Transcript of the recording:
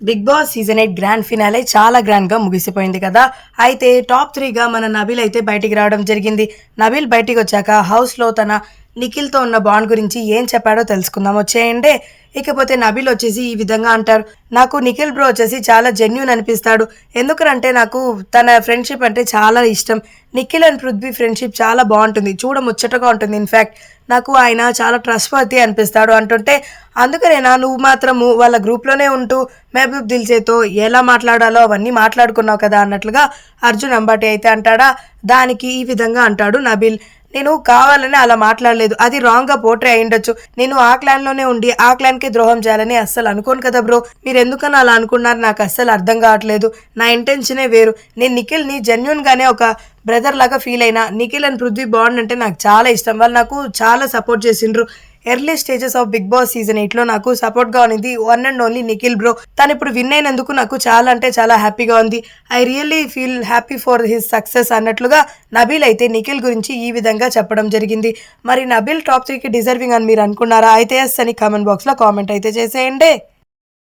Big boss season 8 grand finale చాలా grand గా ముగిసిపోయింది కదా. అయితే టాప్ 3 గా మన నబీల్ అయితే బయటికి రావడం జరిగింది. నబీల్ బయటికి వచ్చాక హౌస్ లో తన నిఖిల్ తో ఉన్న బాండ్ గురించి ఏం చెప్పాడో తెలుసుకుందాం వచ్చేయండి. ఇకపోతే నబీల్ వచ్చేసి ఈ విధంగా అంటారు, నాకు నిఖిల్ బ్రో వచ్చేసి చాలా జెన్యూన్ అనిపిస్తాడు. ఎందుకంటే నాకు తన ఫ్రెండ్షిప్ అంటే చాలా ఇష్టం. నిఖిల్ అండ్ పృథ్వీ ఫ్రెండ్షిప్ చాలా బాగుంటుంది, చూడ ముచ్చటగా ఉంటుంది. ఇన్ఫ్యాక్ట్ నాకు ఆయన చాలా ట్రస్ట్ వర్తీ అనిపిస్తాడు అంటుంటే, అందుకనేనా నువ్వు మాత్రము వాళ్ళ గ్రూప్లోనే ఉంటూ మహబూబ్ దిల్సేతో ఎలా మాట్లాడాలో అవన్నీ మాట్లాడుకున్నావు కదా అన్నట్లుగా అర్జున్ అంబాటి అయితే అంటాడా. దానికి ఈ విధంగా అంటాడు నబీల్, నేను కావాలని అలా మాట్లాడలేదు, అది రాంగ్గా పోర్ట్రే అయ్యుండొచ్చు. నేను ఆ క్లాన్లోనే ఉండి ఆ క్లాన్కి ద్రోహం చేయాలని అస్సలు అనుకోను కదా బ్రో. మీరు ఎందుకని అలా అనుకున్నారు నాకు అస్సలు అర్థం కావట్లేదు. నా ఇంటెన్షనే వేరు. నేను నిఖిల్ని జెన్యున్గానే ఒక బ్రదర్ లాగా ఫీల్ అయినా. నిఖిల్ అండ్ పృథ్వీ బాండ్ అంటే నాకు చాలా ఇష్టం. వాళ్ళు నాకు చాలా సపోర్ట్ చేసిండ్రు. Early stages of big boss season 8లో నాకు సపోర్ట్గా ఉన్నది one and only Nikhil bro. తను ఇప్పుడు విన్ అయినందుకు నాకు చాలా అంటే చాలా హ్యాపీగా ఉంది. I really feel happy for his success అన్నట్లుగా నబీల్ అయితే నిఖిల్ గురించి ఈ విధంగా చెప్పడం జరిగింది. మరి నబీల్ టాప్ 3కి డిజర్వింగ్ అని మీరు అనుకున్నారా? అయితే ఎస్ అని కామెంట్ బాక్స్లో కామెంట్ అయితే చేసేయండి.